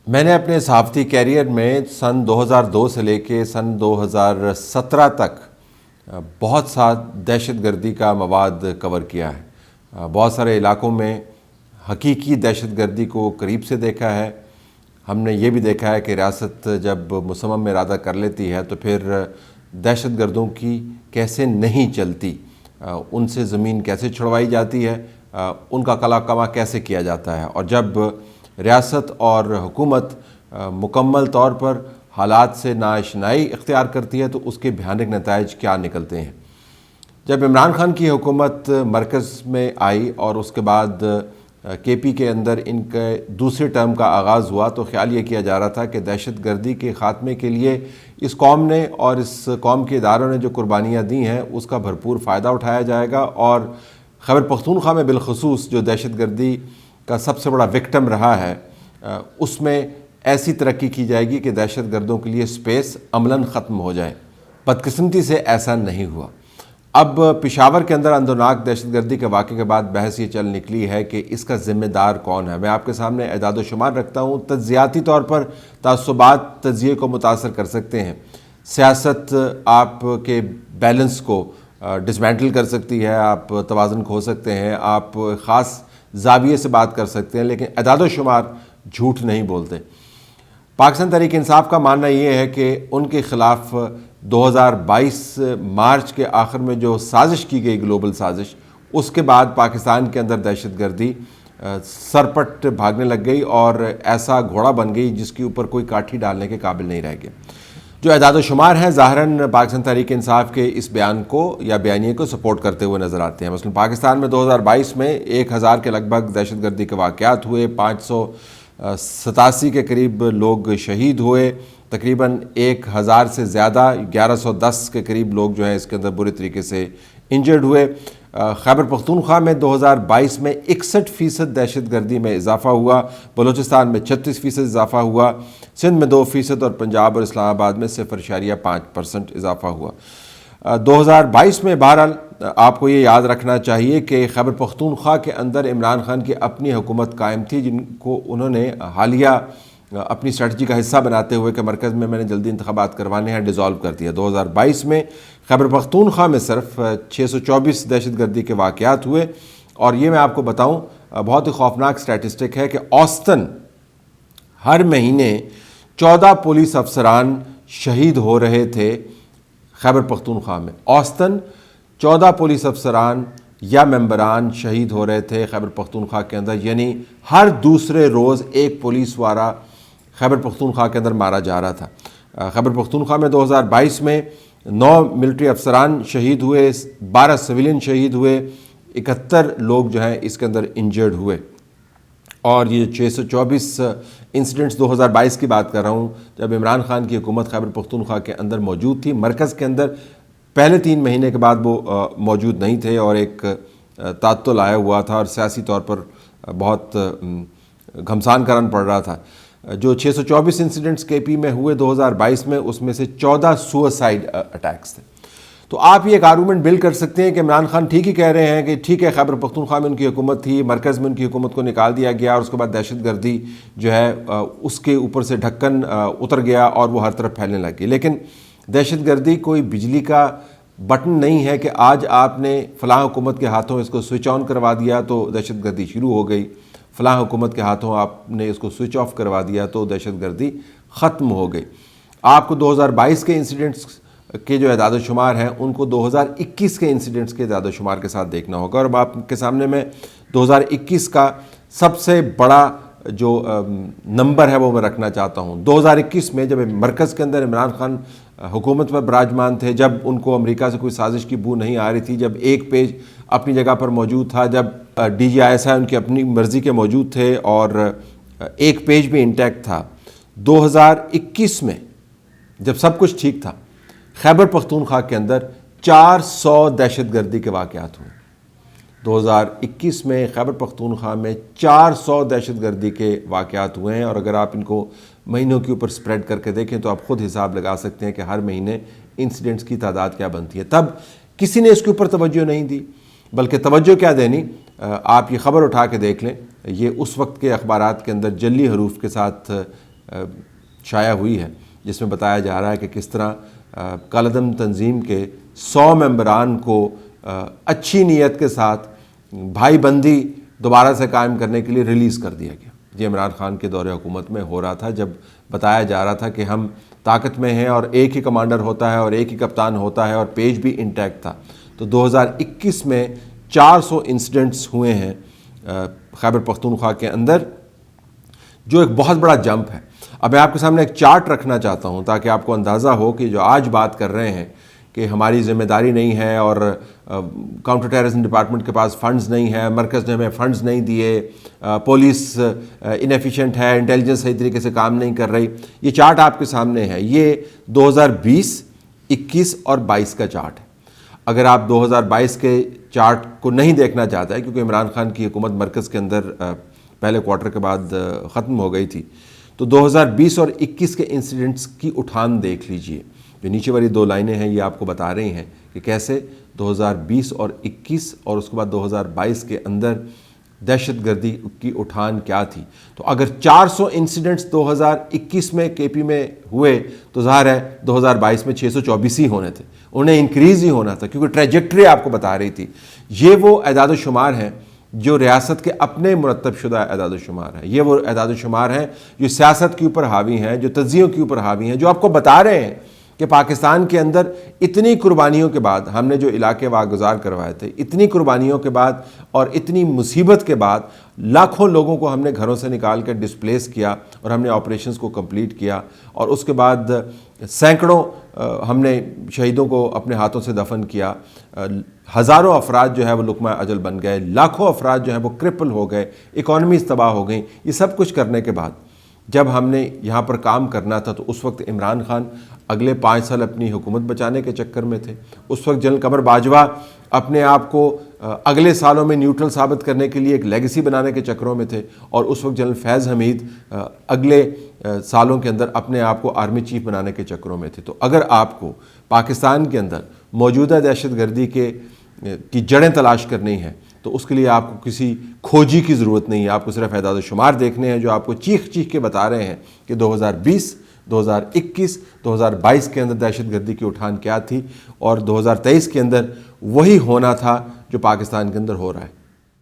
میں نے اپنے صحافتی کیریئر میں سن 2002 سے لے کے سن 2017 تک بہت سا دہشت گردی کا مواد کور کیا ہے۔ بہت سارے علاقوں میں حقیقی دہشت گردی کو قریب سے دیکھا ہے۔ ہم نے یہ بھی دیکھا ہے کہ ریاست جب مصمم ارادہ کر لیتی ہے تو پھر دہشت گردوں کی کیسے نہیں چلتی، ان سے زمین کیسے چھڑوائی جاتی ہے، ان کا قلع کما کیسے کیا جاتا ہے، اور جب ریاست اور حکومت مکمل طور پر حالات سے ناآشنائی اختیار کرتی ہے تو اس کے بھیانک نتائج کیا نکلتے ہیں۔ جب عمران خان کی حکومت مرکز میں آئی اور اس کے بعد کے پی کے اندر ان کے دوسرے ٹرم کا آغاز ہوا تو خیال یہ کیا جا رہا تھا کہ دہشت گردی کے خاتمے کے لیے اس قوم نے اور اس قوم کے اداروں نے جو قربانیاں دی ہیں اس کا بھرپور فائدہ اٹھایا جائے گا، اور خیبر پختونخوا میں بالخصوص جو دہشت گردی کا سب سے بڑا وکٹم رہا ہے اس میں ایسی ترقی کی جائے گی کہ دہشت گردوں کے لیے سپیس عملاً ختم ہو جائے۔ بدقسمتی سے ایسا نہیں ہوا۔ اب پشاور کے اندر اندوناک دہشت گردی کے واقعے کے بعد بحث یہ چل نکلی ہے کہ اس کا ذمہ دار کون ہے۔ میں آپ کے سامنے اعداد و شمار رکھتا ہوں۔ تجزیاتی طور پر تعصبات تجزیے کو متاثر کر سکتے ہیں، سیاست آپ کے بیلنس کو ڈسمینٹل کر سکتی ہے، آپ توازن کھو سکتے ہیں، آپ خاص زاویے سے بات کر سکتے ہیں، لیکن اعداد و شمار جھوٹ نہیں بولتے۔ پاکستان تحریک انصاف کا ماننا یہ ہے کہ ان کے خلاف 2022 مارچ کے آخر میں جو سازش کی گئی، گلوبل سازش، اس کے بعد پاکستان کے اندر دہشت گردی سرپٹ بھاگنے لگ گئی اور ایسا گھوڑا بن گئی جس کے اوپر کوئی کاٹھی ڈالنے کے قابل نہیں رہ گیا۔ جو اعداد و شمار ہیں ظاہراً پاکستان تحریک انصاف کے اس بیان کو یا بیانیے کو سپورٹ کرتے ہوئے نظر آتے ہیں۔ مثلا پاکستان میں 2022 میں 1000 کے لگ بھگ دہشت گردی کے واقعات ہوئے، 587 کے قریب لوگ شہید ہوئے، تقریباً 1000 سے زیادہ 1110 کے قریب لوگ جو ہیں اس کے اندر برے طریقے سے انجرڈ ہوئے۔ خیبر پختونخوا میں 2022 میں 61% دہشت گردی میں اضافہ ہوا، بلوچستان میں 36% اضافہ ہوا، سندھ میں 2% اور پنجاب اور اسلام آباد میں 0.5% اضافہ ہوا۔ 2022 میں بہرحال آپ کو یہ یاد رکھنا چاہیے کہ خیبر پختونخوا کے اندر عمران خان کی اپنی حکومت قائم تھی، جن کو انہوں نے حالیہ اپنی اسٹریٹجی کا حصہ بناتے ہوئے کہ مرکز میں نے جلدی انتخابات کروانے ہیں، ڈیزالو کر دیا۔ 2022 میں خیبر پختونخوا میں صرف 624 دہشت گردی کے واقعات ہوئے، اور یہ میں آپ کو بتاؤں بہت ہی خوفناک اسٹیٹسٹک ہے کہ اوسطاً ہر مہینے 14 پولیس افسران شہید ہو رہے تھے خیبر پختونخوا میں۔ اوسطاً 14 پولیس افسران یا ممبران شہید ہو رہے تھے خیبر پختونخوا کے اندر، یعنی ہر دوسرے روز ایک پولیس والا خیبر پختونخوا کے اندر مارا جا رہا تھا۔ خیبر پختونخوا میں 2022 میں 9 ملٹری افسران شہید ہوئے، 12 سویلین شہید ہوئے، 71 لوگ جو ہیں اس کے اندر انجرڈ ہوئے، اور یہ 624 انسیڈنٹس 2022 کی بات کر رہا ہوں جب عمران خان کی حکومت خیبر پختونخوا کے اندر موجود تھی۔ مرکز کے اندر پہلے 3 مہینے کے بعد وہ موجود نہیں تھے اور ایک تعطل آیا ہوا تھا اور سیاسی طور پر بہت گھمسان کرن پڑ رہا تھا۔ جو 624 انسیڈنٹس کے پی میں ہوئے 2022 میں، اس میں سے 14 سوئسائڈ اٹیکس تھے۔ تو آپ یہ ایک آرگومنٹ بلڈ کر سکتے ہیں کہ عمران خان ٹھیک ہی کہہ رہے ہیں کہ ٹھیک ہے خیبر پختونخوا میں ان کی حکومت تھی، مرکز میں ان کی حکومت کو نکال دیا گیا اور اس کے بعد دہشت گردی جو ہے اس کے اوپر سے ڈھکن اتر گیا اور وہ ہر طرف پھیلنے لگ گئی۔ لیکن دہشت گردی کوئی بجلی کا بٹن نہیں ہے کہ آج آپ نے فلاں حکومت کے ہاتھوں اس کو سوئچ آن کروا دیا تو دہشت گردی شروع ہو گئی، فلاں حکومت کے ہاتھوں آپ نے اس کو سوئچ آف کروا دیا تو دہشت گردی ختم ہو گئی۔ آپ کو 2022 کے انسیڈنٹس کے جو اعداد و شمار ہیں ان کو 2021 کے انسیڈنٹس کے اعداد و شمار کے ساتھ دیکھنا ہوگا، اور اب آپ کے سامنے میں 2021 کا سب سے بڑا جو نمبر ہے وہ میں رکھنا چاہتا ہوں۔ 2021 میں جب مرکز کے اندر عمران خان حکومت پر براجمان تھے، جب ان کو امریکہ سے کوئی سازش کی بو نہیں آ رہی تھی، جب ایک پیج اپنی جگہ پر موجود تھا، جب D G I S I ان کی اپنی مرضی کے موجود تھے اور ایک پیج بھی انٹیکٹ تھا، 2021 میں جب سب کچھ ٹھیک تھا، خیبر پختونخوا کے اندر 400 دہشت گردی کے واقعات ہوئے۔ 2021 میں خیبر پختونخوا میں 400 دہشت گردی کے واقعات ہوئے ہیں، اور اگر آپ ان کو مہینوں کے اوپر سپریڈ کر کے دیکھیں تو آپ خود حساب لگا سکتے ہیں کہ ہر مہینے انسیڈنٹس کی تعداد کیا بنتی ہے۔ تب کسی نے اس کے اوپر توجہ نہیں دی، بلکہ توجہ کیا دینی، آپ یہ خبر اٹھا کے دیکھ لیں، یہ اس وقت کے اخبارات کے اندر جلی حروف کے ساتھ شائع ہوئی ہے، جس میں بتایا جا رہا ہے کہ کس طرح کالعدم تنظیم کے 100 ممبران کو اچھی نیت کے ساتھ بھائی بندی دوبارہ سے قائم کرنے کے لیے ریلیز کر دیا گیا۔ یہ عمران خان کے دور حکومت میں ہو رہا تھا، جب بتایا جا رہا تھا کہ ہم طاقت میں ہیں اور ایک ہی کمانڈر ہوتا ہے اور ایک ہی کپتان ہوتا ہے اور پیج بھی انٹیکٹ تھا۔ تو 2021 میں 400 انسیڈنٹس ہوئے ہیں خیبر پختونخوا کے اندر، جو ایک بہت بڑا جمپ ہے۔ اب میں آپ کے سامنے ایک چارٹ رکھنا چاہتا ہوں تاکہ آپ کو اندازہ ہو کہ جو آج بات کر رہے ہیں کہ ہماری ذمہ داری نہیں ہے اور کاؤنٹر ٹیررزم ڈپارٹمنٹ کے پاس فنڈز نہیں ہے، مرکز نے ہمیں فنڈز نہیں دیے، پولیس انیفیشینٹ ہے، انٹیلیجنس صحیح طریقے سے کام نہیں کر رہی۔ یہ چارٹ آپ کے سامنے ہے، یہ 2020، 21 اور 22 کا چارٹ ہے۔ اگر آپ 2022 کے چارٹ کو نہیں دیکھنا چاہتے ہیں کیونکہ عمران خان کی حکومت مرکز کے اندر پہلے کوارٹر کے بعد ختم ہو گئی تھی، تو 2020 اور 21 کے انسیڈنٹس کی اٹھان دیکھ لیجئے۔ جو نیچے والی 2 لائنیں ہیں یہ آپ کو بتا رہی ہیں کہ کیسے 2020 اور 21 اور اس کے بعد 2022 کے اندر دہشت گردی کی اٹھان کیا تھی۔ تو اگر 400 انسیڈنٹس 2021 میں کے پی میں ہوئے تو ظاہر ہے 2022 میں 624 ہی ہونے تھے، انہیں انکریز ہی ہونا تھا، کیونکہ ٹریجیکٹری آپ کو بتا رہی تھی۔ یہ وہ اعداد و شمار ہیں جو ریاست کے اپنے مرتب شدہ اعداد و شمار ہیں، یہ وہ اعداد و شمار ہیں جو سیاست کے اوپر حاوی ہیں، جو تجزیوں کے اوپر حاوی ہیں، جو آپ کو بتا رہے ہیں کہ پاکستان کے اندر اتنی قربانیوں کے بعد ہم نے جو علاقے واگزار کروائے تھے، اتنی قربانیوں کے بعد اور اتنی مصیبت کے بعد لاکھوں لوگوں کو ہم نے گھروں سے نکال کر ڈسپلیس کیا اور ہم نے آپریشنز کو کمپلیٹ کیا، اور اس کے بعد سینکڑوں ہم نے شہیدوں کو اپنے ہاتھوں سے دفن کیا، ہزاروں افراد جو ہے وہ لقمہ اجل بن گئے، لاکھوں افراد جو ہیں وہ کرپل ہو گئے، اکانومیز تباہ ہو گئیں۔ یہ سب کچھ کرنے کے بعد جب ہم نے یہاں پر کام کرنا تھا تو اس وقت عمران خان اگلے 5 سال اپنی حکومت بچانے کے چکر میں تھے۔ اس وقت جنرل قمر باجوہ اپنے آپ کو اگلے سالوں میں نیوٹرل ثابت کرنے کے لیے ایک لیگیسی بنانے کے چکروں میں تھے، اور اس وقت جنرل فیض حمید اگلے سالوں کے اندر اپنے آپ کو آرمی چیف بنانے کے چکروں میں تھے۔ تو اگر آپ کو پاکستان کے اندر موجودہ دہشت گردی کی جڑیں تلاش کرنی ہیں تو اس کے لیے آپ کو کسی کھوجی کی ضرورت نہیں ہے، آپ کو صرف اعداد و شمار دیکھنے ہیں جو آپ کو چیخ چیخ کے بتا رہے ہیں کہ 2020، 2021، 2022 کے اندر دہشت گردی کی اٹھان کیا تھی، اور 2023 کے اندر وہی ہونا تھا جو پاکستان کے اندر ہو رہا ہے۔